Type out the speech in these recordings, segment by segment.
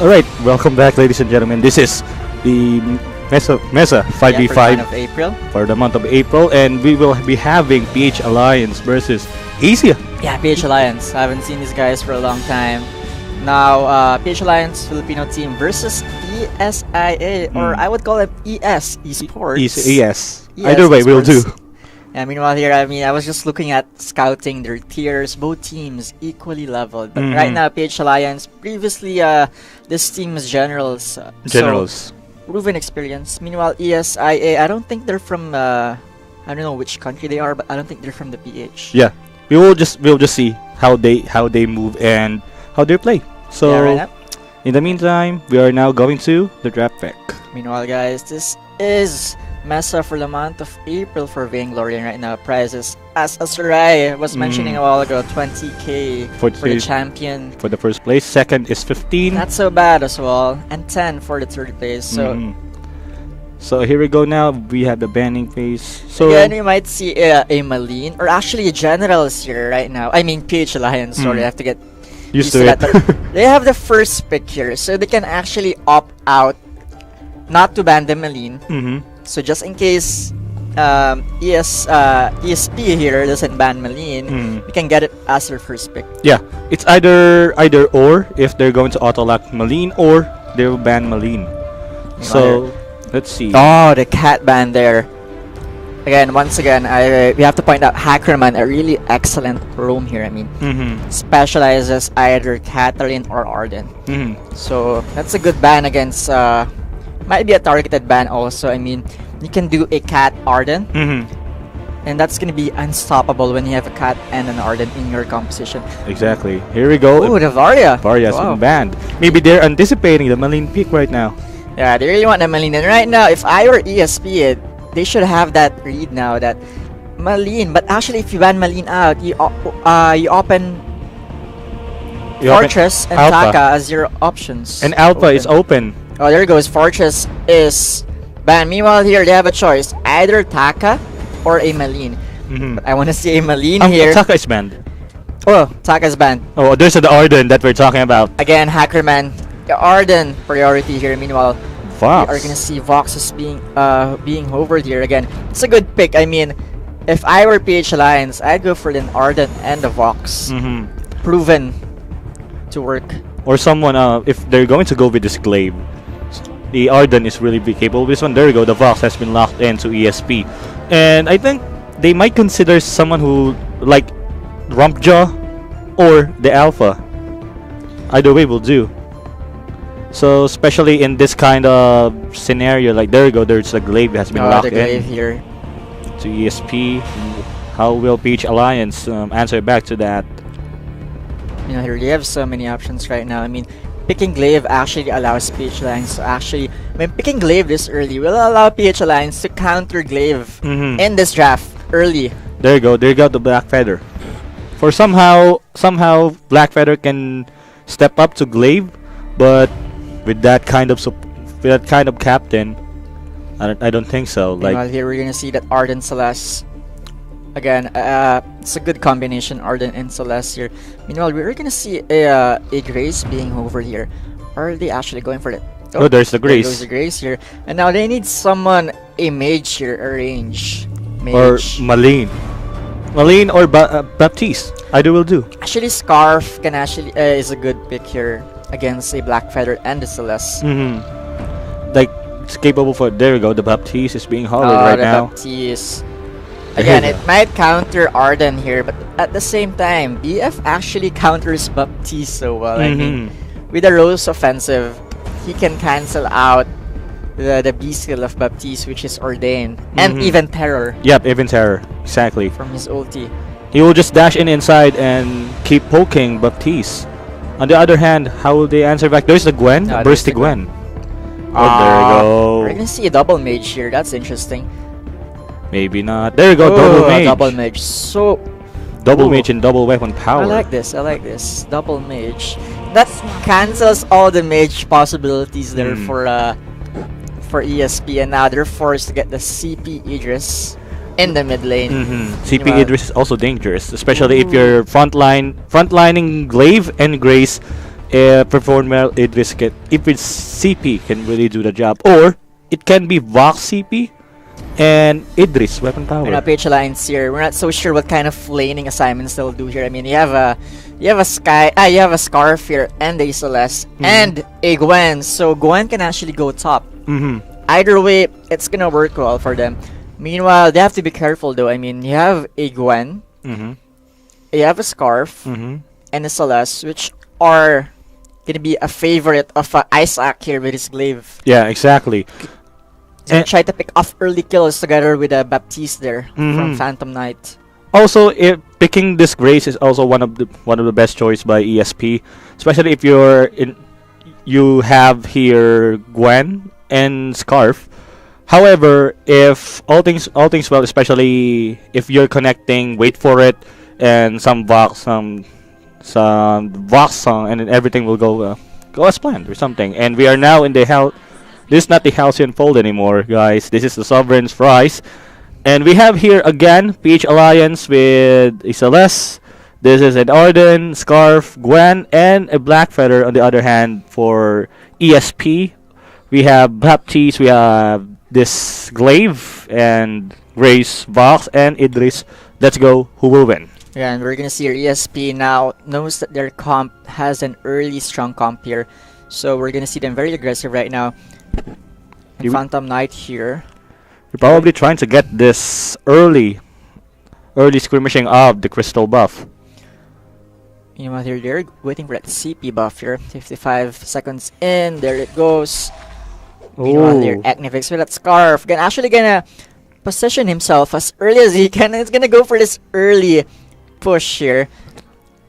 Alright, welcome back, ladies and gentlemen. This is the MeSA 5v5 of April. for the month of April, and we will be having PH Alliance versus ESIA. Yeah, PH Alliance. I haven't seen these guys for a long time. Now, PH Alliance Filipino team versus ESIA, or I would call it Esports. ES. Either way, we'll do. Yeah, meanwhile here, I was just looking at scouting their tiers, both teams equally leveled. But right now, PH Alliance, previously, this team is Generals. Generals. So, proven experience. Meanwhile, ESIA, I don't think they're from, I don't know which country they are, but I don't think they're from the PH. Yeah, we'll just see how they move and how they play. So, yeah, right in the meantime, we are now going to the draft pick. Meanwhile, guys, this is MeSA for the month of April for Vainglory, and right now prizes, as Sarai was mentioning a while ago, 20k for the champion. For the first place, second is 15. Not so bad as well, and 10 for the third place. So, so here we go now. We have the banning phase. So again, you might see a Malene, or actually Generals here right now. I mean PH Alliance. Sorry, I have to get used to it. They have the first pick here, so they can actually opt out not to ban the Malene. So just in case ESP here doesn't ban Malene, we can get it as their first pick. Yeah, it's either or if they're going to auto-lock Malene or they will ban Malene. So let's see. Oh, the cat ban there. Again, once again, we have to point out Hackerman, a really excellent roam here. I mean, specializes either Katarine or Arden. So that's a good ban against. Might be a targeted ban also. I mean, you can do a Cat Arden, and that's gonna be unstoppable when you have a Cat and an Arden in your composition. Exactly. Here we go. Oh, the Varia. Varia's been banned. Maybe they're anticipating the Malene pick right now. Yeah, they really want the Malene. And right now, if I were ESP, they should have that read now that Malene. But actually, if you ban Malene out, you open Fortress and Alpha. Taka as your options. And Alpha is open. Oh, there it goes. Fortress is banned. Meanwhile, here they have a choice: either Taka or a Malene. But I want to see a Malene here. Taka is banned. Oh, Taka is banned. Oh, there's the Arden that we're talking about. Again, Hackerman. The Arden priority here. Meanwhile, Vox. we are gonna see Vox is being hovered here again. It's a good pick. I mean, if I were PH Alliance, I'd go for the Arden and the Vox. Proven to work. Or someone, if they're going to go with this Glaive, the Arden is really big capable. This one, there you go, the Vox has been locked into ESP. And I think they might consider someone who, like, Rumpjaw or the Alpha. Either way will do. So, especially in this kind of scenario, like, there you go, there's the Glaive has been locked the Glaive in here. to ESP. How will PH Alliance answer back to that? You know, here they have so many options right now. I mean, picking Glaive actually allows PH Alliance to actually, picking Glaive this early will allow PH Alliance to counter Glaive in this draft early. There you go, there you go, the Black Feather. For somehow Black Feather can step up to Glaive, but with that kind of captain, I don't think so. Meanwhile, here we're gonna see that Arden Celeste. Again, it's a good combination, Arden and Celeste here. Meanwhile, we're gonna see a Grace being over here. Are they actually going for it? Oh, there's the Grace. There's the Grace here. And now they need someone, a mage here, a range mage. Or Malene. Malene or Baptiste. Either will do. Actually, Scarf can actually is a good pick here against a Black Feather and the Celeste. Like, it's capable for, there we go, the Baptiste is being hovered right now. Baptiste. Again, it might counter Arden here, but at the same time, BF actually counters Baptiste so well. I mean, with the Rose offensive, he can cancel out the B skill of Baptiste, which is Ordain, and even Terror. Yep, even Terror, exactly. From his ulti. He will just dash inside and keep poking Baptiste. On the other hand, how will they answer back? There's the Gwen, Burst the Gwen. Oh, there you go. We're gonna see a double mage here. That's interesting. Maybe not. There you go, double mage. Double mage. So double mage and double weapon power. I like this. I like this. Double mage. That cancels all the mage possibilities there for ESP, and now they're forced to get the CP Idris in the mid lane. CP Idris is also dangerous, especially if you're frontlining Glaive and Grace perform well, if its CP can really do the job, or it can be Vox CP and Idris weapon power. We're not PH Alliance here. We're not so sure what kind of laning assignments they'll do here. I mean, you have a Scarf here and a Celeste and a Gwen, so Gwen can actually go top. Either way, it's gonna work well for them. Meanwhile, they have to be careful though. I mean, you have a Gwen, you have a Scarf, and a Celeste, which are gonna be a favorite of Isaac here with his glaive. Yeah, exactly. And try to pick off early kills together with a Baptiste there from Phantom Knight. Also, if picking this Grace is also one of the best choice by ESP, especially if you have here Gwen and Scarf. However, if all things well, especially if you're connecting, wait for it, and some Vox song, and then everything will go as planned or something. And we are now in the hell. This is not the Halcyon Fold anymore, guys. This is the Sovereign's Prize. And we have here again PH Alliance with a Celeste. This is an Arden, Scarf, Gwen, and a Black Feather on the other hand for ESP. We have Baptiste, we have this Glaive, and Grace, Vox, and Idris. Let's go. Who will win? Yeah, and we're gonna see your ESP now knows that their comp has an early strong comp here. So we're gonna see them very aggressive right now. And Phantom Knight here. You're probably trying to get this early skirmishing of the crystal buff. You know what, they're waiting for that CP buff here. 55 seconds in, there it goes. Meanwhile, here, Acnivix with that Scarf. Actually gonna position himself as early as he can. It's gonna go for this early push here.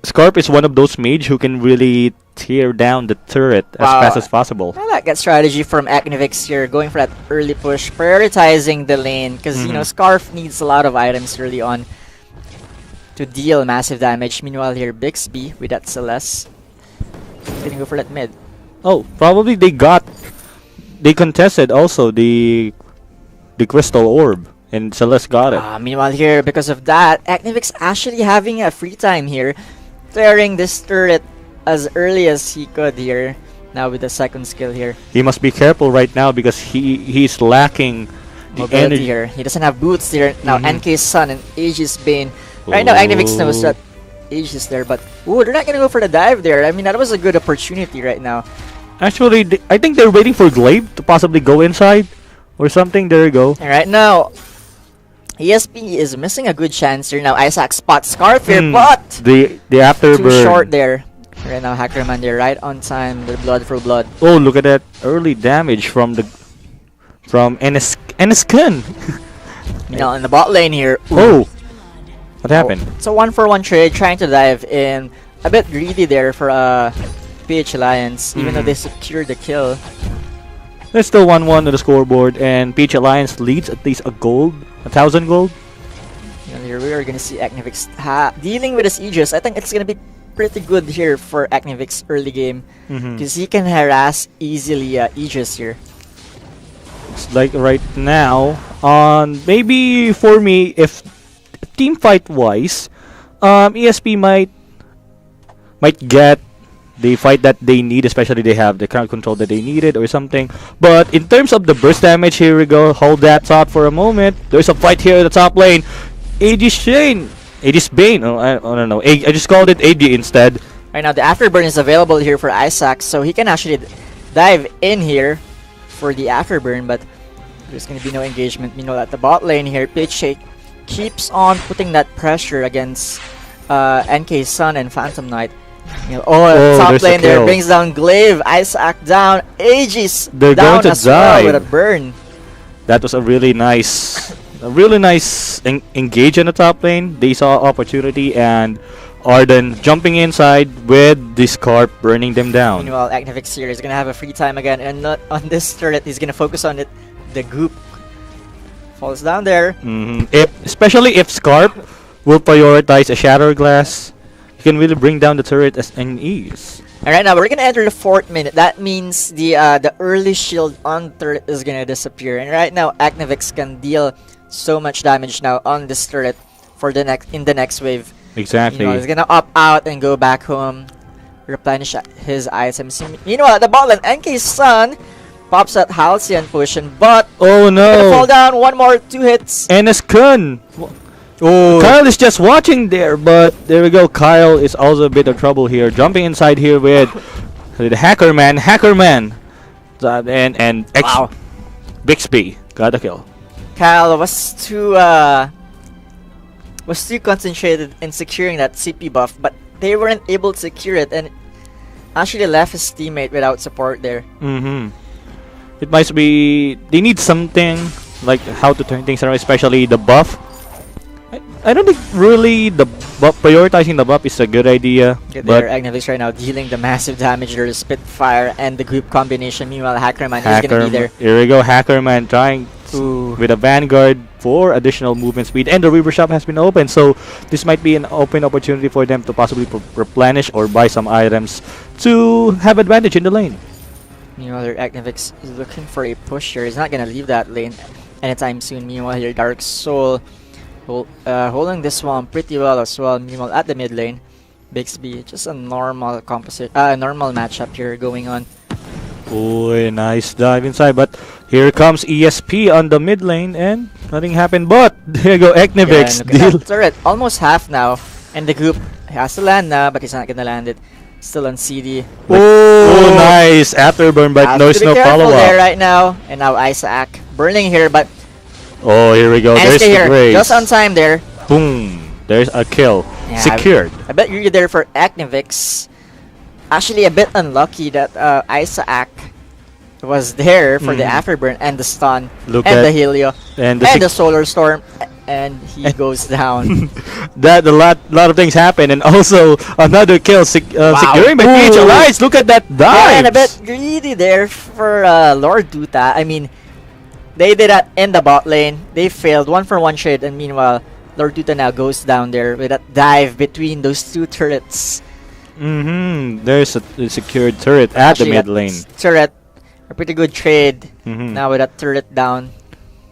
Scarf is one of those mage who can really tear down the turret as fast as possible. I like that strategy from Acnivix here, going for that early push, prioritizing the lane, because you know Scarf needs a lot of items early on to deal massive damage. Meanwhile here, Bixby with that Celeste gonna go for that mid. Oh, probably they contested also the crystal orb, and Celeste got it. Meanwhile here, because of that, Acnivix actually having a free time here, clearing this turret as early as he could here. Now with the second skill here, he must be careful right now because he's lacking the energy here. He doesn't have boots here now. NK's Sun and Aegis Bane. Right now, Acnivix knows that Aegis there, but they're not gonna go for the dive there. I mean, that was a good opportunity right now. Actually, I think they're waiting for Glaive to possibly go inside or something. There you go. And right now, ESP is missing a good chance here now. Isaac spots Scarf here, but the afterburn too short there. Right now, Hackerman there, right on time. The blood for blood. Oh, look at that early damage from Eneskin. You know, in the bot lane here. Oh, what happened? It's a 1-for-1 trade, trying to dive in. A bit greedy there for PH Alliance, even though they secured the kill. There's still 1-1 on the scoreboard, and PH Alliance leads at least 1,000 gold. And here we are gonna see Acnivix dealing with his Aegis. I think it's gonna be pretty good here for Acnivix early game, because he can harass easily Aegis here. It's like right now, maybe for me, if team fight wise, ESP might get the fight that they need, especially they have the crowd control that they needed or something. But in terms of the burst damage, here we go. Hold that thought for a moment. There's a fight here at the top lane. Aegis Bane. Oh, I don't know. I just called it AD instead. Right now, the Afterburn is available here for Isaac, so he can actually dive in here for the Afterburn, but there's going to be no engagement. Meanwhile, at the bot lane here, Pitch keeps on putting that pressure against NK Sun and Phantom Knight. Top lane there brings down Glaive, Isaac down, Aegis down as well with a burn. That was a really nice engage in the top lane. They saw opportunity, and Arden jumping inside with the Scarf burning them down. Meanwhile, Acnivix here is gonna have a free time again, and not on this turret. He's gonna focus on it. The goop falls down there. Especially if Scarf will prioritize a Shatter Glass, he can really bring down the turret as an ease. And right now, we're gonna enter the 4th minute. That means the early shield on turret is gonna disappear. And right now, Acnivix can deal so much damage now on this turret for the next wave. Exactly. He's gonna opt out and go back home. replenish his items. Meanwhile, at the bot lane, NK Sun pops at Halcyon pushing, but Oh gonna fall no! down. One more, 2 hits. NS Kun! Oh, Kyle is just watching there, but there we go. Kyle is also a bit of trouble here. Jumping inside here with the Hackerman. And X wow. Bixby got a kill. Kyle was too concentrated in securing that CP buff, but they weren't able to secure it, and actually left his teammate without support there. It might be they need something like how to turn things around, especially the buff. I don't think really the buff, prioritizing the buff is a good idea. There, Agnavix right now dealing the massive damage. There is Spitfire and the group combination. Meanwhile, Hackerman is gonna be there. Here we go, Hackerman trying with a Vanguard for additional movement speed, and the River Shop has been open, so this might be an open opportunity for them to possibly replenish or buy some items to have advantage in the lane. Meanwhile, their Agnavix is looking for a push here. He's not gonna leave that lane anytime soon. Meanwhile, here Dark Soul holding this one pretty well as well. Meanwhile, at the mid lane, Bixby, just a normal normal matchup here going on. Oh, a nice dive inside, but here comes ESP on the mid lane, and nothing happened. But there you go, Agnavix. Yeah, look at that turret, almost half now, and the group has to land now, but he's not gonna land it. Still on CD. Oh, nice afterburn, but there's no follow up there right now, and now Isaac burning here, but oh, here we go. There's the here, Grace. just on time there. Boom. There's a kill. Yeah, secured. I bet you're there for Agnavix. Actually, a bit unlucky that Isaac was there for the afterburn and the stun and the Helio and the Solar Storm, and he goes down. That a lot of things happen, and also another kill securing by PH Alliance. Look at that dive. Yeah, and a bit greedy there for Lord Duta. I mean, they did that in the bot lane. They failed 1-for-1 trade, and meanwhile, Lord Duta now goes down there with that dive between those two turrets. There's a secured turret at the mid lane. Turret, a pretty good trade. Now with that turret down.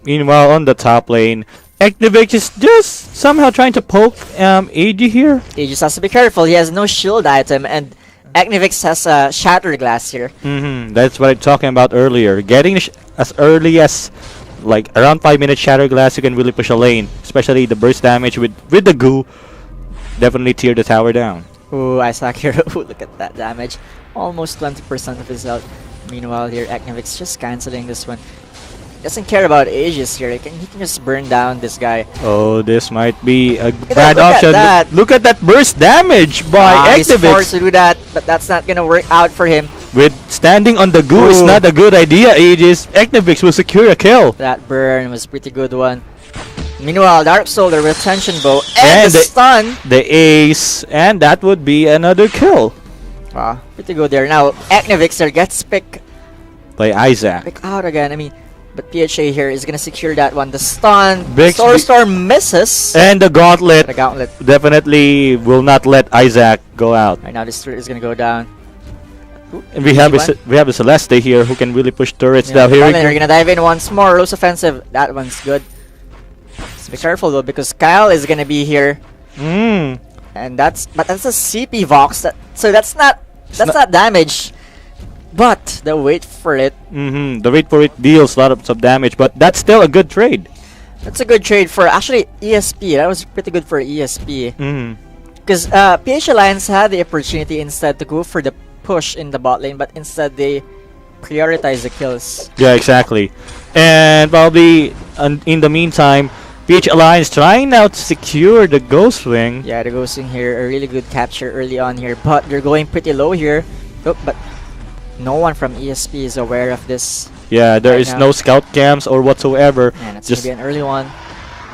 Meanwhile, on the top lane, Agnavix is just somehow trying to poke AG here. He just has to be careful. He has no shield item, and Agnavix has a Shatter Glass here. That's what I'm talking about earlier. Getting as early as like around 5 minutes Shatter Glass, you can really push a lane, especially the burst damage with the goo. Definitely tear the tower down. Ooh, Isaac here. Look at that damage. Almost 20% of his health. Meanwhile, here Agnavix just canceling this one. Doesn't care about Aegis here. He can just burn down this guy. Oh, this might be a look bad option. At that. Look at that burst damage by Agnavix. He's forced to do that, but that's not gonna work out for him. With standing on the goo is not a good idea, Aegis. Agnavix will secure a kill. That burn was a pretty good one. Meanwhile, Dark Soul, the retention bow, and the stun. The ace, and that would be another kill. Wow, pretty good there. Now, Agnavix there gets picked by Isaac. Pick out again, I mean, but PHA here is gonna secure that one. The stun, Solar Storm misses. And the gauntlet. The gauntlet definitely will not let Isaac go out. Right now, this turret is gonna go down. Ooh, and we have a Celeste here who can really push turrets down. Here we're gonna dive in once more. Rose offensive. That one's good. Just be careful though, because Kyle is gonna be here. And that's a CP Vox. That's not damage. But the wait for it. The wait for it deals a lot of damage, but that's still a good trade. That's a good trade for actually ESP. That was pretty good for ESP. Because PH Alliance had the opportunity instead to go for the push in the bot lane, but instead they prioritize the kills. Yeah, exactly. And probably in the meantime, PH Alliance trying now to secure the Ghost Wing. Yeah, the Ghost Wing here, a really good capture early on here, but they're going pretty low here. Oh, but no one from ESP is aware of this. Yeah, there is no scout cams or whatsoever. And it's just gonna be an early one.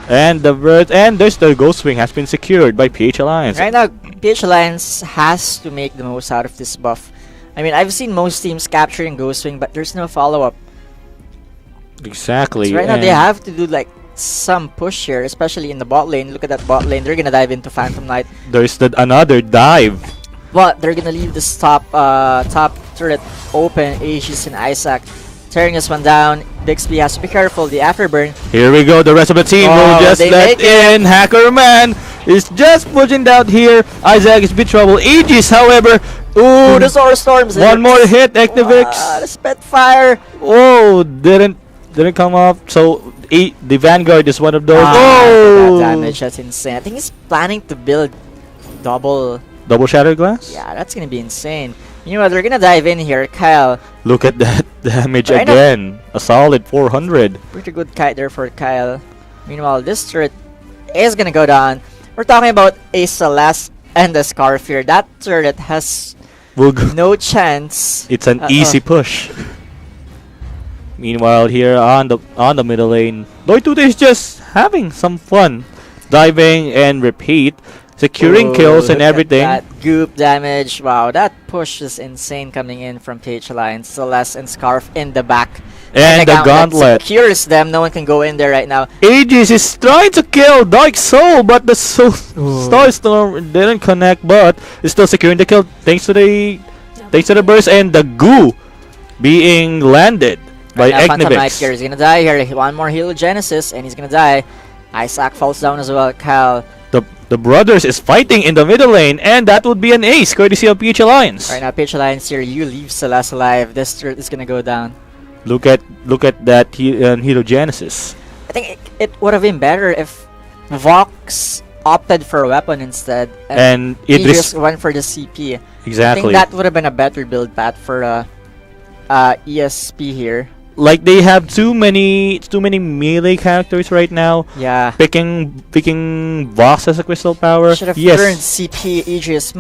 And there's the Ghost Wing has been secured by PH Alliance. Right now, PH Alliance has to make the most out of this buff. I mean, I've seen most teams capturing Ghost Wing, but there's no follow-up. Exactly. So right now, they have to do like some push here, especially in the bot lane. Look at that bot lane. They're gonna dive into Phantom Knight. There's another dive. But they're gonna leave this top turret open. Aegis and Isaac tearing this one down. Bixby has to be careful. The afterburn. Here we go. The rest of the team will just let in. Hackerman is just pushing down here. Isaac is in big trouble. Aegis, however, Ooh, the Solar Storms. One more hit, Activix. The Spitfire. Oh, didn't come off. So the Vanguard is one of those. That damage, that's insane. I think he's planning to build double Shattered Glass? Yeah, that's gonna be insane. You know what, we're gonna dive in here, Kyle. Look at that damage Right again. A solid 400. Pretty good kite there for Kyle. Meanwhile, this turret is gonna go down. We're talking about a Celeste and a Scarf here. That turret has no chance. It's an easy push. Meanwhile, here on the middle lane, Lord Tuta is just having some fun, diving and repeat, securing kills and everything. That goop damage, wow, that push is insane coming in from PH Alliance. Celeste and Scarf in the back. And the gauntlet secures them. No one can go in there right now. Aegis is trying to kill Dark Soul, but the Star Storm didn't connect, but is still securing the kill thanks to the burst and the goo being landed by Phantom Knight here Egnivix. is gonna die here. One more Heliogenesis and he's gonna die. Isaac falls down as well. Kyle. The brothers is fighting in the middle lane, and that would be an ace courtesy of PH Alliance. Right now, PH Alliance here. You leave Celeste alive. This turret is gonna go down. Look at that Heliogenesis. I think it would have been better if Vox opted for a weapon instead, And he Idris just went for the CP. exactly. I think that would have been a better build path for ESP here. Like they have too many melee characters right now. Yeah. Picking Vox as a crystal power. Should have turned Yes. CP Aegis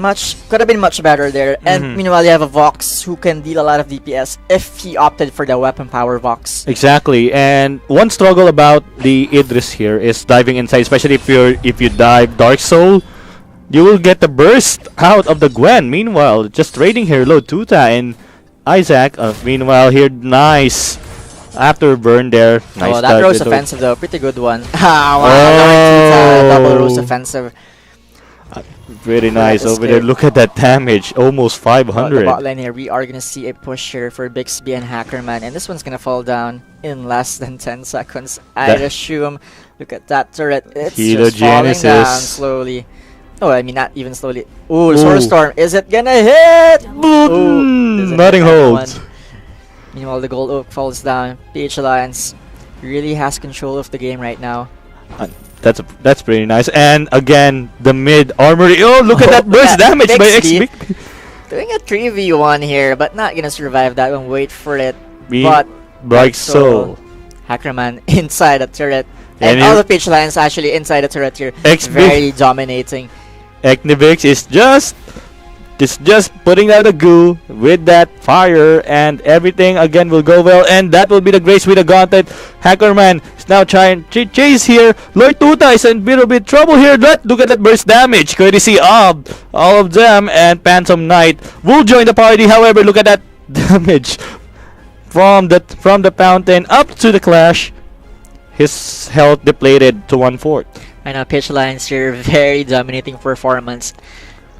could have been much better there. And meanwhile, you have a Vox who can deal a lot of DPS if he opted for the weapon power Vox. Exactly. And one struggle about the Idris here is diving inside, especially if you dive Dark Soul, you will get the burst out of the Gwen. Meanwhile, just trading here, Lord Tuta and Isaac. Meanwhile, here, nice. After burn there, nice. Oh, that rose offensive though, pretty good one. Wow, Oh. double rose offensive. Pretty nice That is over there. good. Look at that damage, almost The 500. bot lane here, we are gonna see a push here for Bixby and Hackerman, and this one's gonna fall down in less than 10 seconds. I'd assume. Look at that turret, it's just falling down slowly. Oh, I mean not even slowly. Ooh, Solar Storm, is it gonna hit? Ooh, Nothing holds. Meanwhile, the Gold Oak falls down. PH Alliance really has control of the game right now. That's pretty nice. And again, the mid armory. Oh, look at that burst damage by Bixby. XB. Doing a 3v1 here, but not gonna survive that one. Wait for it. But Bright Soul. Hackerman inside the turret. And And all the PH Alliance actually inside the turret here. XB. Very dominating. Egnivix is just putting out the goo with that fire, and everything again will go well, and that will be the grace with the gauntlet. Hackerman is now trying to chase here. Lord Tuta is in a little bit trouble here. Look at that burst damage courtesy of all of them, and Phantom Knight will join the party. However, look at that damage from the fountain up to the Clash. His health depleted to 1/4. I know PH Alliance here, very dominating performance.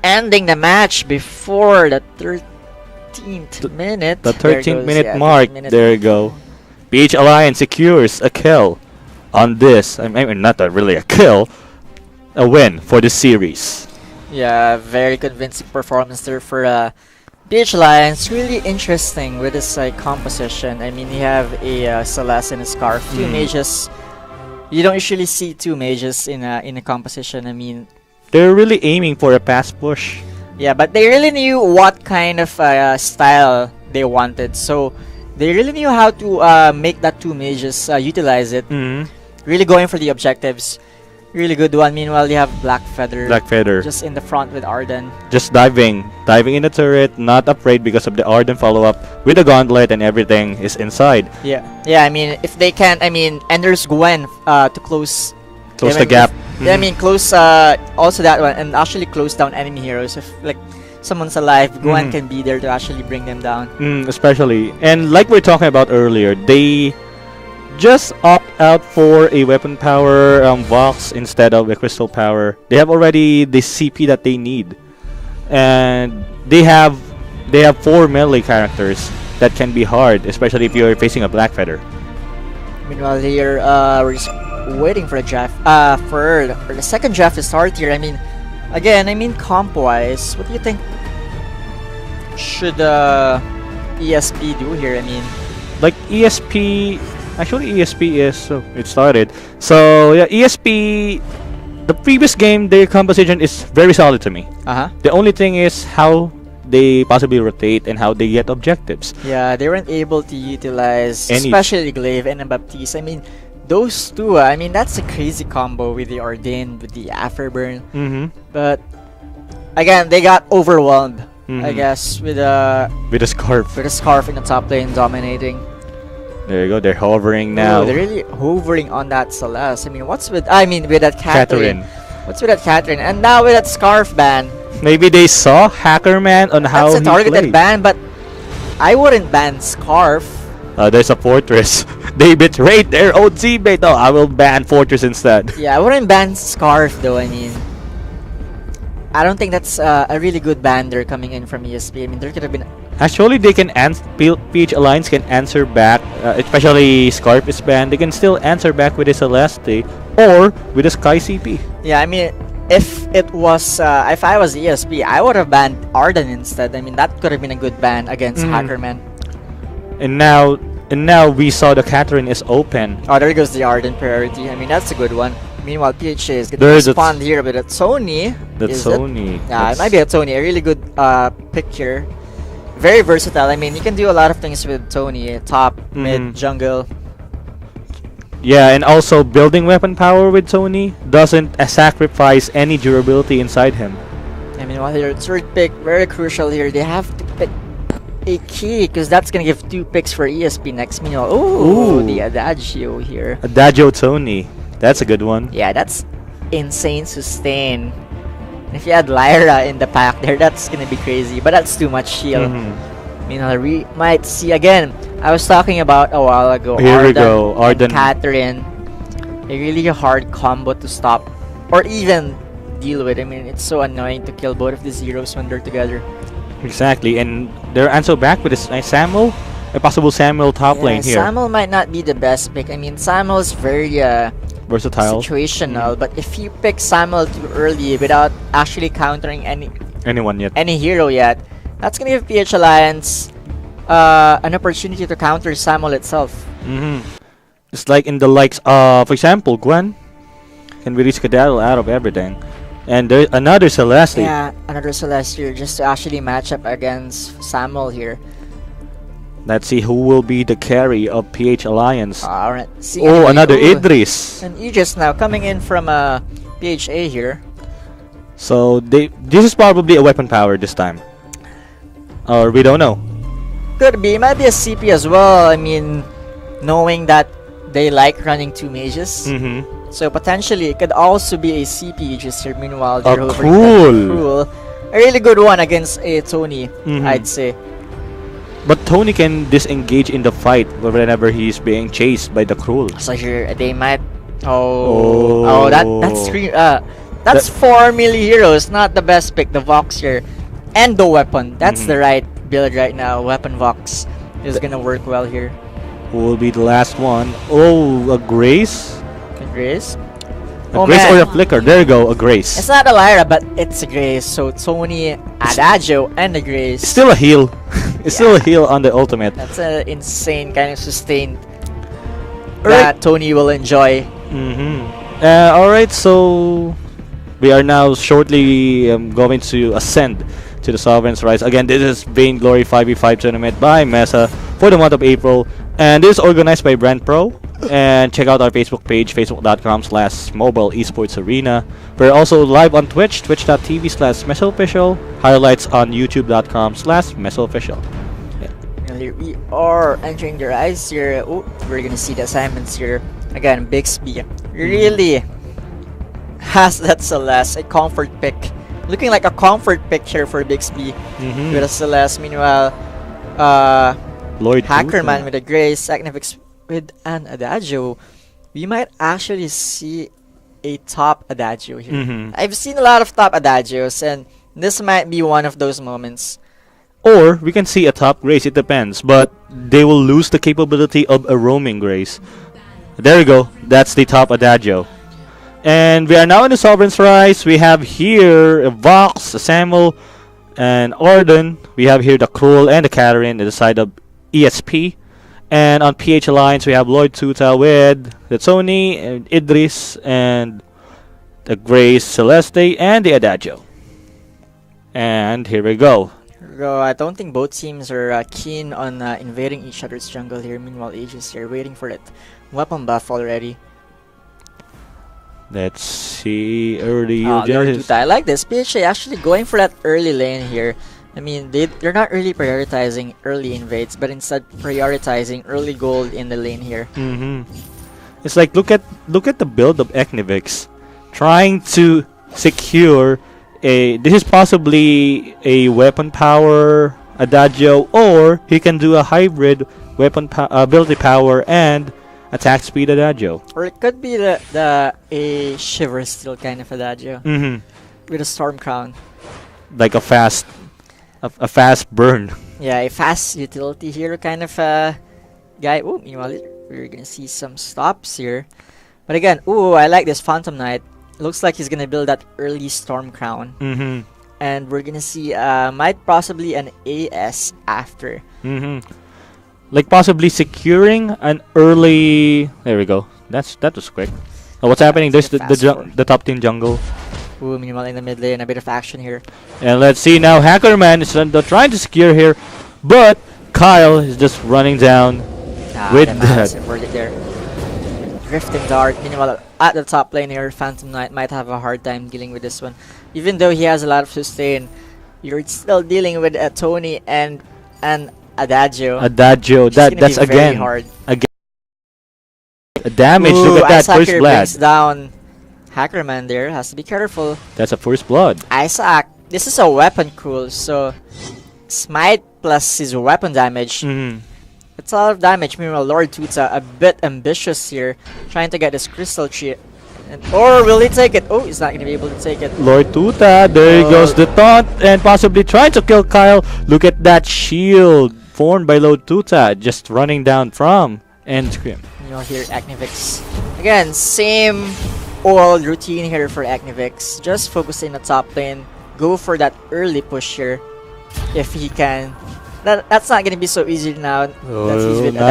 Ending the match before the 13th minute. The There 13th goes, minute yeah, mark. 13th minute. There you go. PH Alliance secures a kill on this. I mean, not really a kill, a win for the series. Yeah, very convincing performance there for PH Alliance. Really interesting with this composition. I mean, you have a Celeste and a Scarf, two mages. You don't usually see two mages in a composition. I mean, They're really aiming for a pass push. yeah, but they really knew what kind of style they wanted. So they really knew how to make that two mages utilize it. Really going for the objectives. Really good one. Meanwhile, you have Black Feather Black Feather just in the front with Arden. just diving in the turret, not afraid because of the Arden follow-up with the gauntlet, and everything is inside. Yeah, I mean, if they can, I mean, and there's Gwen to close Close even the gap. Yeah, I mean, close also that one, and actually close down enemy heroes. If like someone's alive, Gwen can be there to actually bring them down. Especially, and like we are talking about earlier, they just opt out for a weapon power Vox instead of a crystal power. They have already the CP that they need, and they have 4 melee characters that can be hard, especially if you're facing a Black Feather. Meanwhile, here we're just waiting for a draft. For the second draft to start here. I mean, again, comp wise, what do you think? should ESP do here? I mean, Like ESP, actually ESP is it started. So yeah, ESP. The previous game, their composition is very solid to me. The only thing is how they possibly rotate and how they get objectives. Yeah, they weren't able to utilize, Any- especially Glaive and Baptiste. I mean, those two, I mean, that's a crazy combo with the Ordain, with the Afterburn. But again, they got overwhelmed, I guess, with a Scarf. Scarf in the top lane dominating. There you go. They're hovering now. Oh, they're really hovering on that Celeste. I mean, with that Catherine? What's with that Catherine? And now with that Scarf ban. Maybe they saw Hackerman on how That's a he targeted played. ban, but I wouldn't ban Scarf. There's a Fortress. They betrayed their own teammate. No, I will ban Fortress instead. Yeah, I wouldn't ban Scarf though. I mean, I don't think that's a really good ban there coming in from ESP. I mean, there could have been. Actually, they can PH Alliance can answer back, especially Scarf is banned. They can still answer back with a Celeste or with a Sky CP. Yeah, I mean, if it was, if I was ESP, I would have banned Arden instead. I mean, that could have been a good ban against Hackerman. And now we saw the Catherine is open. Oh, there goes the Arden priority. I mean, that's a good one. Meanwhile, PHA is getting There's a spawned here, but it's Sony. That's Sony. Yeah, it might be a Tony. A really good pick here. Very versatile. I mean, you can do a lot of things with Tony. Top, mid, jungle. Yeah, and also building weapon power with Tony doesn't sacrifice any durability inside him. I mean, while your third pick, very crucial here. They have to pick a key because that's gonna give 2 picks for ESP next. Meanwhile, ooh, the Adagio here. Adagio Tony. That's a good one. Yeah, that's insane sustain. If you had Lyra in the pack there, that's gonna be crazy. But that's too much shield. Meanwhile, we might see again. I was talking about a while ago. Here we go, Arden. and Catherine. A really hard combo to stop or even deal with. I mean, it's so annoying to kill both of these heroes when they're together. Exactly, and they're answer back with a Samuel, a possible Samuel top lane here. Samuel might not be the best pick. I mean, Samuel is very Versatile. situational. But if you pick Samuel too early without actually countering any hero yet, that's gonna give PH Alliance an opportunity to counter Samuel itself. It's like in the likes of, for example, Gwen can really skedaddle out of everything. And there's another Celeste. Yeah, another Celeste here just to actually match up against Samuel here. Let's see who will be the carry of PH Alliance. Alright. Another Idris. And Aegis now coming in from PHA here. So this is probably a weapon power this time. Or we don't know. Could be. Might be a CP as well. I mean, knowing that they like running 2 mages. So potentially it could also be a CP just here. Meanwhile, they're hovering Cruel. A really good one against a Tony, I'd say. But Tony can disengage in the fight whenever he's being chased by the Cruel. So here they might. That's 4 melee heroes. Not the best pick. The Vox here and the weapon. That's the right build right now. Weapon Vox is gonna work well here. Who will be the last one? Oh, a Grace? A Grace? A Grace or a Flicker? There you go, a Grace. It's not a Lyra, but it's a Grace. So Tony, Adagio, and a Grace. It's still a heal. It's still a heal on the ultimate. That's an insane kind of sustain that Tony will enjoy. Alright, so we are now shortly going to ascend to the Sovereign's Rise. Again, this is Vainglory 5v5 tournament by MeSA for the month of April. And this is organized by Brand Pro. And check out our Facebook page, facebook.com/mobile esports arena. We're also live on Twitch, twitch.tv/mesaofficial. Highlights on youtube.com/mesaofficial. Here we are entering the Rise here. Oh, we're gonna see the assignments here. Again, Bixby really has that Celeste, a comfort pick. Looking like a comfort pick here for Bixby with a Celeste. Meanwhile, Lloyd Hackerman with a Grace, Agnifix with an Adagio. We might actually see a top Adagio here. I've seen a lot of top Adagios, and this might be one of those moments. Or we can see a top Grace, it depends. But they will lose the capability of a roaming Grace. There you go, that's the top Adagio. And we are now in the Sovereign's Rise. We have here a Vox, a Samuel, And Arden, we have here the Cruel and the Katarine at the side of ESP. And on PH Alliance, we have Lord Tuta with the Tony and Idris and the Grace Celeste and the Adagio. And here we go. I don't think both teams are keen on invading each other's jungle here. Meanwhile, Aegis here waiting for that weapon buff already. Let's see early. I like this. PHA actually going for that early lane here. I mean, they're not really prioritizing early invades, but instead prioritizing early gold in the lane here. It's like look at the build of Eknivix, trying to secure a. This is possibly a weapon power Adagio, or he can do a hybrid weapon ability power and attack speed Adagio. Or it could be a Shiver Steel kind of Adagio with a Storm Crown, like a fast burn. Yeah, a fast utility hero kind of guy. Ooh, meanwhile we're gonna see some stops here, but again, ooh, I like this Phantom Knight. Looks like he's gonna build that early Storm Crown, and we're gonna see might possibly an AS after. Like possibly securing an early. There we go. That was quick. Oh, what's happening? There's the top team jungle. Ooh, meanwhile in the mid lane, a bit of action here. And let's see now. Hackerman is trying to secure here, but Kyle is just running down with that. There. Drifting Dart. Meanwhile, at the top lane here, Phantom Knight might have a hard time dealing with this one. Even though he has a lot of sustain, you're still dealing with a Tony and an Adagio. That's again hard. A damage. Ooh, look at that first blood. Brings down Hackerman there. Has to be careful. That's a first blood. Isaac. This is a weapon cool, so Smite plus his weapon damage. It's a lot of damage. Meanwhile, Lord Tuta a bit ambitious here, trying to get this crystal tree. Or will he take it? Oh, he's not going to be able to take it. Lord Tuta, there he goes the taunt, and possibly trying to kill Kyle. Look at that shield formed by Lord Tuta, just running down from Endscrim. You'll hear Eknivix. Again, same old routine here for Eknivix. Just focus in the top lane. Go for that early push here, if he can. That's not gonna be so easy now.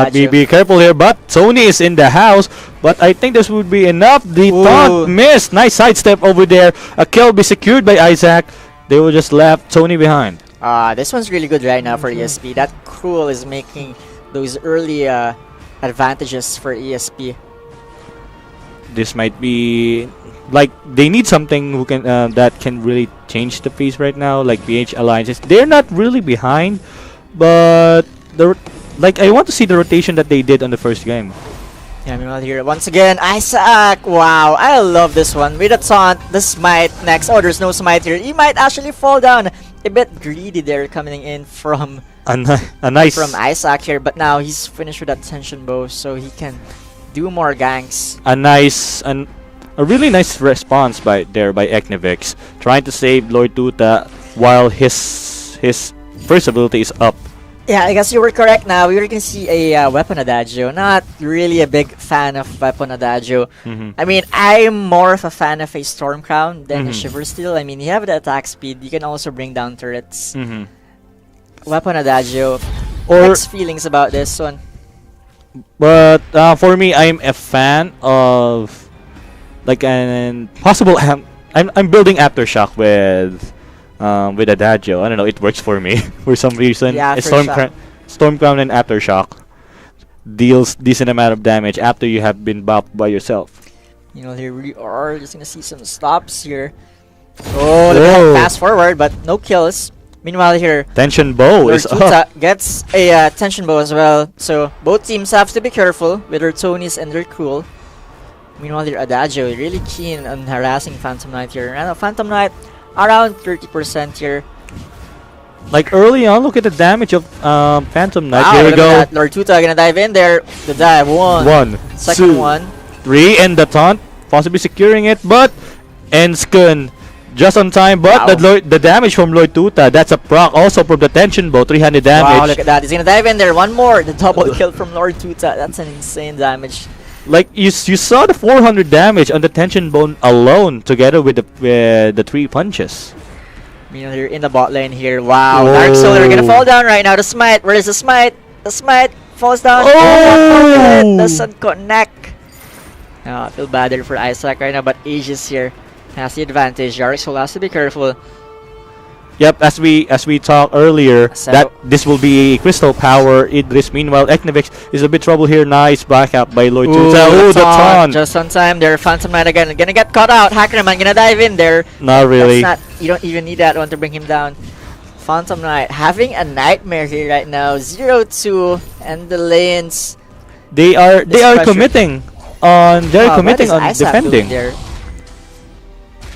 Be careful here, but Tony is in the house. But I think this would be enough. The taunt missed. Nice sidestep over there. A kill will be secured by Isaac. They will just left Tony behind. This one's really good right now for ESP. That Cruel is making those early advantages for ESP. This might be like they need something who can that can really change the pace right now. Like PH Alliances, they're not really behind. But I want to see the rotation that they did on the first game. Yeah, meanwhile here once again, Isaac. Wow, I love this one with a taunt. The smite next. Oh, there's no smite here. He might actually fall down. A bit greedy there, coming in from from Isaac here. But now he's finished with that tension bow, so he can do more ganks. A really nice response by Eknivix, trying to save Lord Tuta while his first ability is up. Yeah, I guess you were correct now. We were going to see a weapon Adagio. Not really a big fan of weapon Adagio. I mean, I'm more of a fan of a Storm Crown than a Shiver Steel. I mean, you have the attack speed. You can also bring down turrets. Weapon Adagio. Mixed feelings about this one. But for me, I'm a fan of like an possible. I'm building Aftershock with Adagio. I don't know, it works for me for some reason. Yeah, Storm Crown and Aftershock deals decent amount of damage after you have been buffed by yourself. You know, here we are just gonna see some stops here. Oh, fast forward, but no kills. Meanwhile here, tension bow is up. Gets a tension bow as well. So both teams have to be careful with their Tonys and their Cruel. Meanwhile here, Adagio really keen on harassing Phantom Knight here. And Phantom Knight around 30% here. Like early on, look at the damage of Phantom Knight. Wow, here we go. Lord Tuta gonna dive in there. The dive, one. Second two, one. 3, and the taunt, possibly securing it, but Enskun just on time. But the damage from Lord Tuta, that's a proc also from the tension bow, 300 damage. Wow, look at that. He's gonna dive in there. One more. The double kill from Lord Tuta. That's an insane damage. Like you saw the 400 damage on the tension bone alone, together with the 3 punches. Meanwhile, you're in the bot lane here. Wow, Dark Soul are gonna fall down right now. The smite, where is the smite? The smite falls down. Oh! Doesn't connect. I feel bad there for Isaac right now, but Aegis here has the advantage. Dark Soul has to be careful. Yep, as we talked earlier, So- that this will be Crystal Power Idris. Meanwhile, Eknivix is a bit trouble here. Nice backup by Lloyd Tuta. Oh, the taunt! Just on time there. Phantom Knight again. Gonna get caught out. Hackerman gonna dive in there. Not really. That's not, you don't even need that one to bring him down. Phantom Knight having a nightmare here right now. 0-2 and the lanes. They are pressure. committing on What is Isaac defending. doing there?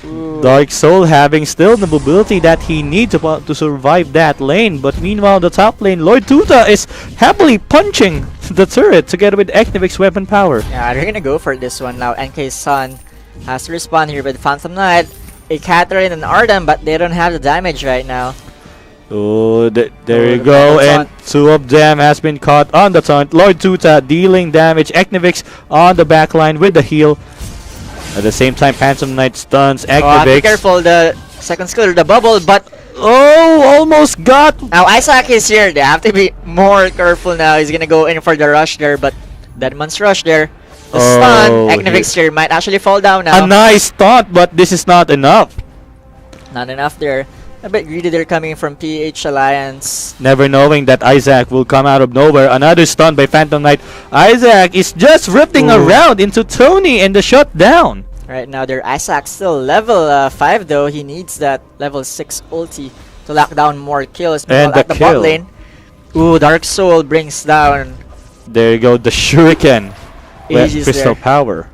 Ooh. Dark Soul having still the mobility that he needs to survive that lane, but meanwhile the top lane, Lloyd Tuta is happily punching the turret together with Eknivix weapon power. Yeah, they're gonna go for this one now. NK Sun has to respond here with Phantom Knight, a Catherine and Arden, but they don't have the damage right now. Oh, there you the go, final and two of them has been caught on the taunt. Lloyd Tuta dealing damage, Eknivix on the backline with the heal. At the same time, Phantom Knight stuns Be Eknivix. careful, the second skill, the bubble, but Oh, almost got. now Isaac is here. They have to be more careful now. He's gonna go in for the rush there, but Deadman's rush there. The stun, Eknivix here might actually fall down now. A nice taunt, but this is not enough. Not enough there. A bit greedy there coming from PH Alliance. Never knowing that Isaac will come out of nowhere. Another stun by Phantom Knight. Isaac is just ripping around into Tony and the shutdown. Right now, there Isaac still level 5 though. He needs that level 6 ulti to lock down more kills. And Meanwhile, at the the bot kill. lane, ooh, Dark Soul brings down There you go, the Shuriken. Aegis Crystal there. Power.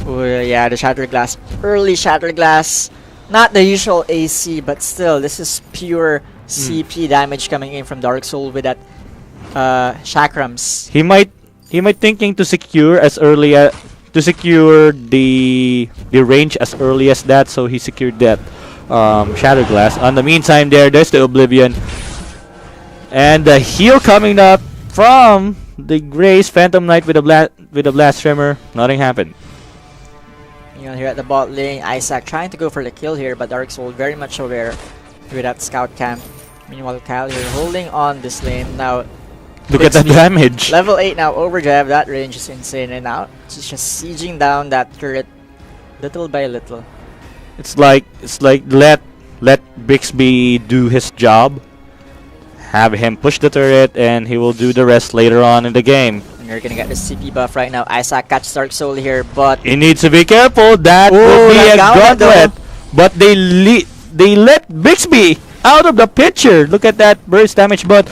Ooh, yeah, the Shatter Glass. Early Shatter Glass. Not the usual AC, but still, this is pure CP damage coming in from Dark Soul with that Chakrams. He might thinking to secure as early as to secure the range as early as that, so he secured that Shatter Glass. On the meantime, there's the Oblivion and the heal coming up from the Grace Phantom Knight with a blast tremor. Nothing happened. You know, here at the bot lane, Isaac trying to go for the kill here, but Dark Soul very much aware with that scout camp. Meanwhile, Kyle here holding on this lane now. Look at the damage. Level 8 now, overdrive, that range is insane, and now it's just sieging down that turret little by little. It's like let Bixby do his job. Have him push the turret and he will do the rest later on in the game. And you're gonna get the CP buff right now. Isaac catches Dark Soul here, but He needs to be careful. That Ooh, would be a that gauntlet. though. But they let Bixby out of the picture. Look at that burst damage. But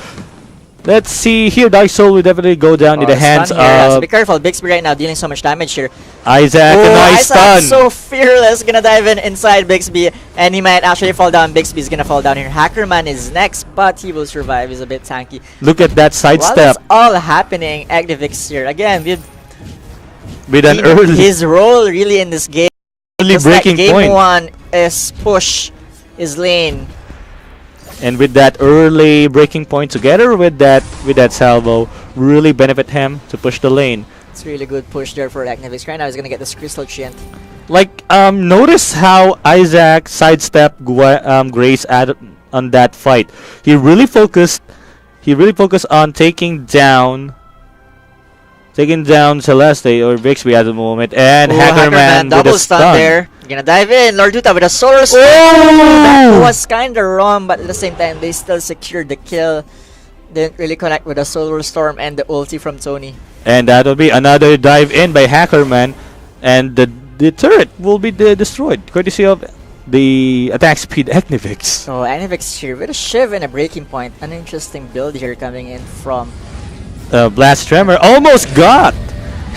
let's see here. Dark Soul will definitely go down in the hands stun here. Has to of be careful. Bixby right now dealing so much damage here. Isaac. A nice Isaac stun. so fearless, gonna dive in inside Bixby, and he might actually fall down. Bixby's gonna fall down here. Hackerman is next, but he will survive. He's a bit tanky. Look at that While sidestep that's all happening, Eknivix here again with an early his role really in this game. Just like breaking game point. 1 is push his lane. And with that early breaking point together with that salvo, really benefit him to push the lane. It's really good push there for Eknivix. Right now he's gonna get this Crystal Chant. Like notice how Isaac sidestepped Grace on that fight. He really focused on taking down Celeste or Bixby at the moment, and Ooh, Hackerman with double a stun stun. there. Gonna dive in. Lord Duta with a Solar Stone. Oh! That was kinda wrong, but at the same time they still secured the kill. Didn't really connect with the Solar Storm and the ulti from Tony. And that will be another dive in by Hackerman, and the turret will be destroyed, courtesy of the attack speed Eknivix. So Eknivix here with a Shiv and a breaking point. An interesting build here coming in from Blast Tremor almost got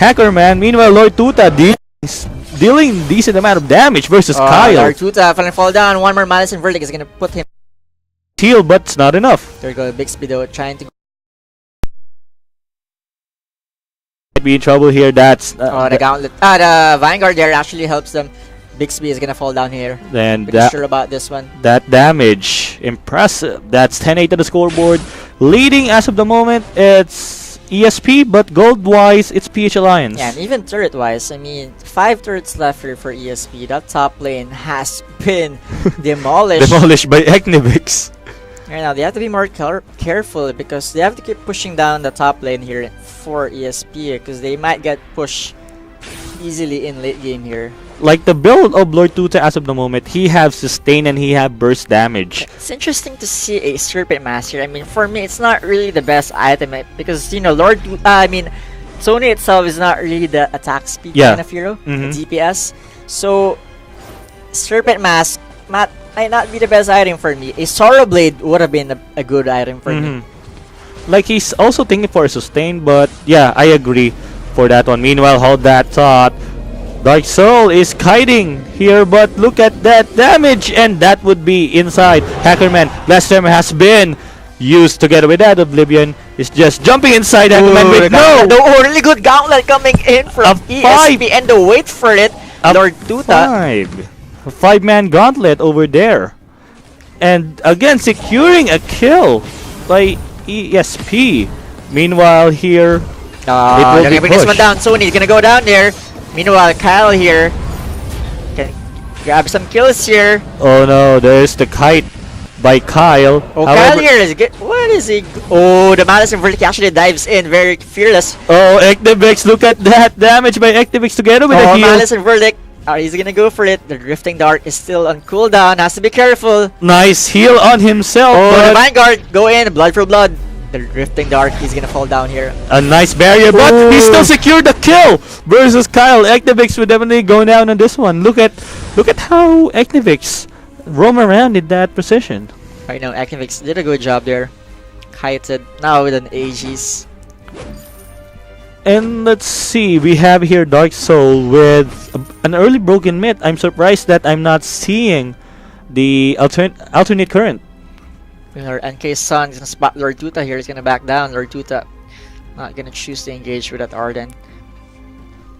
Hackerman. Meanwhile, Lord Tuta dealing decent amount of damage versus Kyle. Lord Tuta finally fall down. One more Malice and Verdict is gonna put him. Heal, but it's not enough. There you go, Bixby though trying to. Might be in trouble here. That's The Gauntlet. The Vanguard there actually helps them. Bixby is gonna fall down here. and Pretty sure about this one. that damage, impressive. That's 10-8 to the scoreboard. Leading as of the moment, it's ESP, but gold-wise, it's PH Alliance. Yeah, and even turret-wise, I mean, 5 turrets left here for ESP. That top lane has been demolished. Demolished by Eknivix. Right now, they have to be more careful because they have to keep pushing down the top lane here for ESP because they might get pushed easily in late game here. Like the build of Lord Tuta as of the moment, he have sustain and he have burst damage. It's interesting to see a Serpent Master. I mean, for me, it's not really the best item because, you know, Lord Tuta, I mean, Sony itself is not really the attack speed kind of hero, the DPS. So, Serpent Mask might not be the best item for me. A Sorrow Blade would have been a good item for me. Like, he's also thinking for a sustain, but yeah, I agree for that one. Meanwhile, hold that thought. Dark Soul is kiting here, but look at that damage, and that would be inside. Hackerman, last time has been used together with that. Oblivion is just jumping inside Hackerman with the really good gauntlet coming in from ESP, and the wait for it, Lord Tuta. A 5-man gauntlet over there. And again, securing a kill by ESP. Meanwhile, here, it will be bring this one down. Sony's gonna go down there. Meanwhile, Kyle here can grab some kills here. Oh no, there's the kite by Kyle. Oh, Kyle here is good. What is he? Oh, the Malice Inverted actually dives in very fearless. Oh, Eknivix, look at that damage by Eknivix together with the heal. Malice Inverted. He's gonna go for it. The Drifting Dart is still on cooldown. Has to be careful. Nice heal on himself. Oh, the Vanguard, go in. Blood for blood. The Drifting Dart, he's gonna fall down here. A nice barrier, but he still secured the kill versus Kyle. Eknivix would definitely go down on this one. Look at how Eknivix roam around in that position. Right now, Eknivix did a good job there. Kited now with an Aegis. And let's see, we have here Dark Soul with an early broken myth. I'm surprised that I'm not seeing the alternate current. Our NK Sun is gonna spot Lord Tuta here. He's gonna back down. Lord Tuta not gonna choose to engage with that Arden.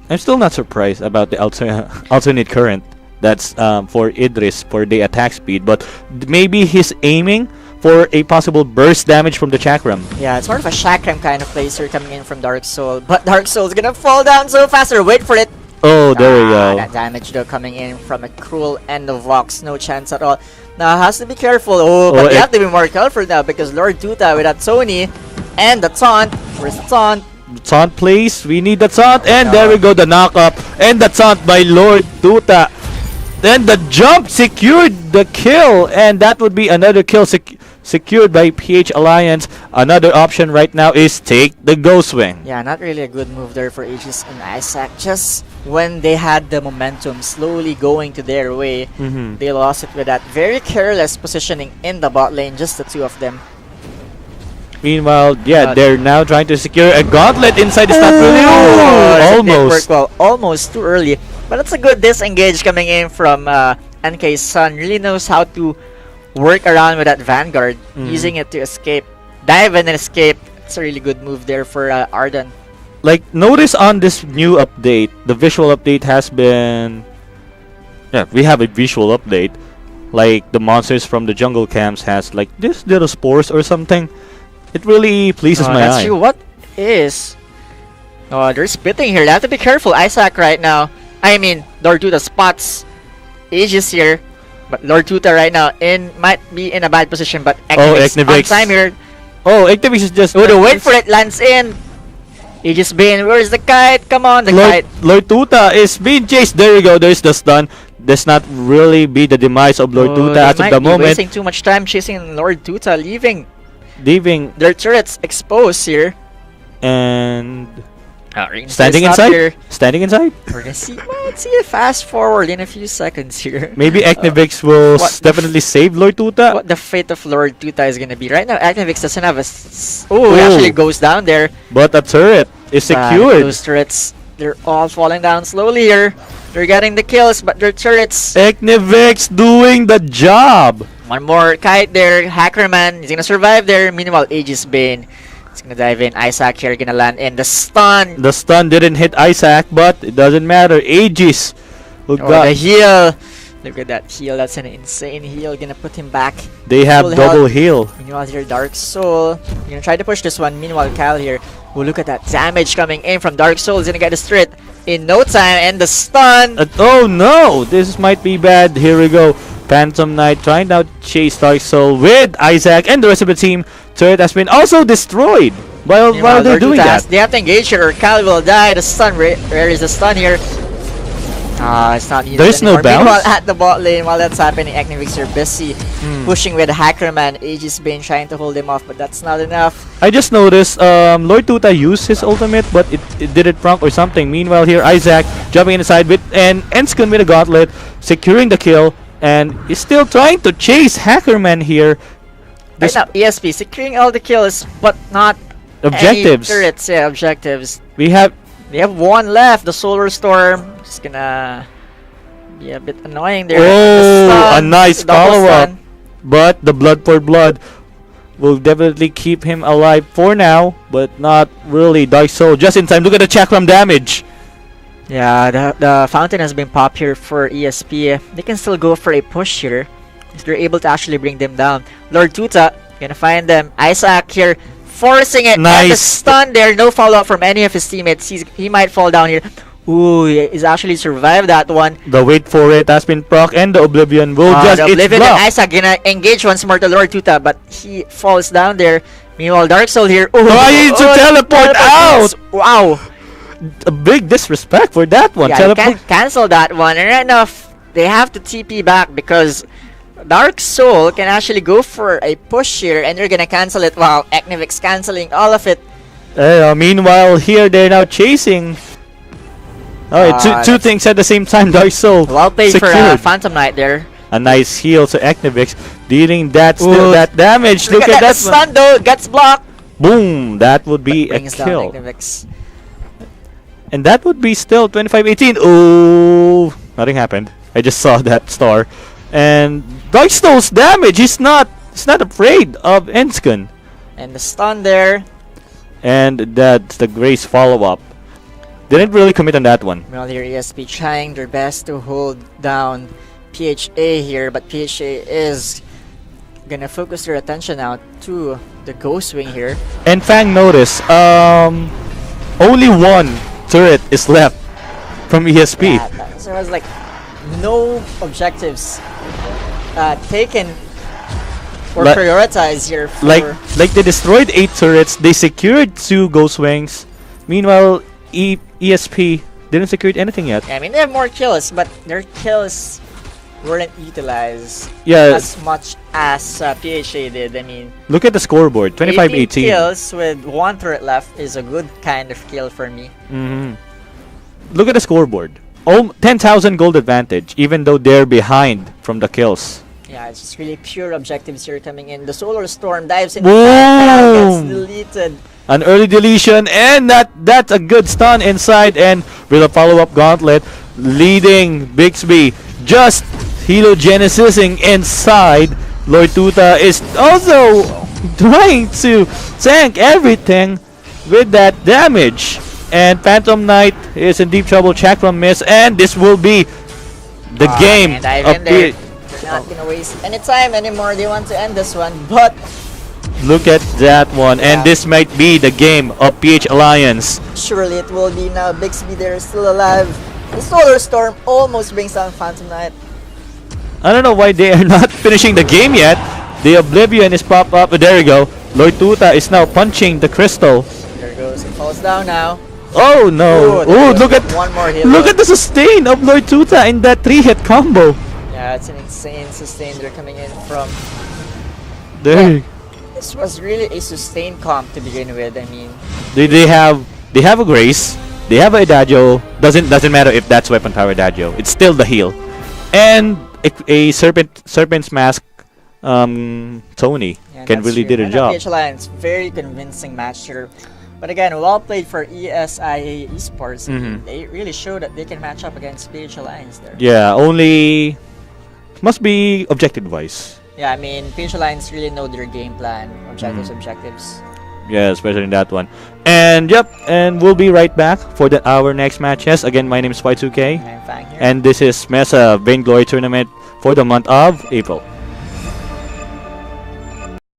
I'm still not surprised about the alternate current. That's for Idris for the attack speed, but maybe he's aiming for a possible burst damage from the Chakram. Yeah, it's more of a Chakram kind of placer coming in from Dark Soul, but Dark Soul's gonna fall down so faster. Wait for it. Oh, there we go. That damage though coming in from a cruel end of Vox. No chance at all. Now has to be careful. But you have to be more careful now because Lord Tuta with that Sony and the taunt. Where's the taunt? Taunt please. We need the taunt. And there we go, the knock up. And the taunt by Lord Tuta. Then the jump secured the kill. And that would be another kill secured by PH Alliance. Another option right now is take the Ghost Wing. Yeah, not really a good move there for Aegis and Isaac. Just when they had the momentum slowly going to their way, they lost it with that very careless positioning in the bot lane, just the two of them. Meanwhile, yeah, they're now trying to secure a gauntlet inside the start. Almost. Well, almost too early. But it's a good disengage coming in from NK Sun. Really knows how to work around with that Vanguard, using it to escape. Dive in and escape. It's a really good move there for Arden. Like, notice on this new update, the visual update has been... Yeah, we have a visual update. Like, the monsters from the jungle camps has, like, this little spores or something. It really pleases my eye. True. What is... Oh, they're spitting here. They have to be careful. Isaac right now. I mean, Lord Tuta spots Aegis here. But Lord Tuta right now might be in a bad position. But Eknivix on time here. Oh, Eknivix is just... Oh, the wait for it lands in. Aegis Bane, where's the kite? Come on, the kite. Lord Tuta is being chased. There you go. There's the stun. Does not really be the demise of Lord Tuta as of the moment. Wasting too much time chasing Lord Tuta, leaving their turrets exposed here. And standing inside. We're gonna see. Might see a fast forward in a few seconds here. Maybe Eknivix will definitely save Lord Tuta. What the fate of Lord Tuta is gonna be right now? Eknivix doesn't have a. He actually goes down there. But a turret is secured. Those turrets, they're all falling down slowly here. They're getting the kills, but their turrets. Eknivix doing the job. One more kite there. Hackerman is gonna survive there. Meanwhile, Aegis Bane. It's gonna dive in. Isaac here gonna land in. The stun. The stun didn't hit Isaac, but it doesn't matter. Aegis. The heal. Look at that heal. That's an insane heal. Gonna put him back. They have Full double health. heal. Meanwhile, here, Dark Soul. Gonna try to push this one. Meanwhile, Kyle here. Oh, look at that damage coming in from Dark Soul. He's gonna get the straight in no time. And the stun. Oh no! This might be bad. Here we go. Phantom Knight trying to chase Dark Soul with Isaac and the rest of the team. Turret has been also destroyed while they're doing that. They have to engage here or Kyle will die. The stun. Where is the stun here? It's not needed There's anymore. no bounce? Meanwhile, at the bot lane, while that's happening, Eknivix are busy pushing with Hackerman. Aegis Bane trying to hold him off, but that's not enough. I just noticed Lord Tuta used his ultimate, but it didn't proc or something. Meanwhile, here Isaac jumping inside with and Enskin with a gauntlet, securing the kill, and is still trying to chase Hackerman here. Right now, ESP securing all the kills, but not Objectives. any turrets. Yeah, objectives. They have one left. The Solar Storm is gonna be a bit annoying there. Oh, The stun, a nice the double follow-up. stun. But the blood for blood will definitely keep him alive for now, but not really. Dark Soul just in time. Look at the chakram damage. Yeah, the fountain has been popped here for ESP. They can still go for a push here if they're able to actually bring them down. Lord Tuta gonna find them. Isaac here forcing it. And the Nice. stun there. No follow up from any of his teammates. He might fall down here. Ooh, he's actually survived that one. The wait for it has been proc, and the Oblivion will just The it's Oblivion and blocked. Isaac gonna engage once more to Lord Tuta, but he falls down there. Meanwhile, Dark Soul here. Trying to teleport out. Wow. A big disrespect for that one. Yeah, you can't cancel that one. And right now, they have to TP back because Dark Soul can actually go for a push here, and they're gonna cancel it while Eknivix canceling all of it. Meanwhile, here they're now chasing. Two things at the same time. Dark Soul Well played for secured. Phantom Knight there. A nice heal to Eknivix, dealing that damage. Look at The that stun though, gets blocked. Boom! That would be a Brings down kill. Eknivix. And that would be still 25-18. Oh, nothing happened. I just saw that star. And Dark Soul's damage. He's not afraid of Enskin. And the stun there. And that's the Grace follow-up. Didn't really commit on that one. Meanwhile, here ESP trying their best to hold down PHA here, but PHA is gonna focus their attention now to the Ghost Wing here. And Fang notice, only one turret is left from ESP. Yeah, so it was like no objectives taken or prioritized here. For Like they destroyed 8 turrets, they secured 2 Ghost Wings. Meanwhile, ESP didn't secure anything yet. I mean, they have more kills, but their kills weren't utilized Yeah. as much as PHA did. I mean, Look at the scoreboard, 18 25-18. kills with 1 turret left is a good kind of kill for me. Look at the scoreboard. 10,000 gold advantage, even though they're behind from the kills. Yeah, it's just really pure objectives here coming in. The Solar Storm dives into Boom! gets deleted. An early deletion, and that's a good stun inside, and with a follow-up gauntlet, leading Bixby, just helogenesising inside. Lord Tuta is also trying to tank everything with that damage. And Phantom Knight is in deep trouble. Chakram miss, and this will be the game. And dive of in there. They're not gonna waste any time anymore. They want to end this one, but Look at that one, and this might be the game of PH Alliance. surely it will be now. Bixby there is still alive. The Solar Storm almost brings down Phantom Knight. I don't know why they are not finishing the game yet. The Oblivion is popped up. There you go. Lord Tuta is now punching the crystal. There it goes. It falls down now. Oh no! Ooh, there Oh, goes look at one more hit. look at the sustain of Lord Tuta in that 3-hit combo. Yeah, it's an insane sustain they're coming in from. There, This was really a sustain comp to begin with. I mean, they have a Grace. They have a Adagio. Doesn't matter if that's weapon power Adagio. It's still the heal, and a serpent's mask. Tony yeah, can that's really true. did a And job. PH Alliance, very convincing match here. But again, well played for ESIA Esports. They really showed that they can match up against PH Alliance there. Yeah, only must be objective wise. Yeah, I mean, PH Alliance really know their game plan. Objectives. Yeah, especially in that one. And yep, and we'll be right back for our next match. Yes, again, my name is Y2K, I'm fine here. and this is MeSA Vainglory tournament for the month of April.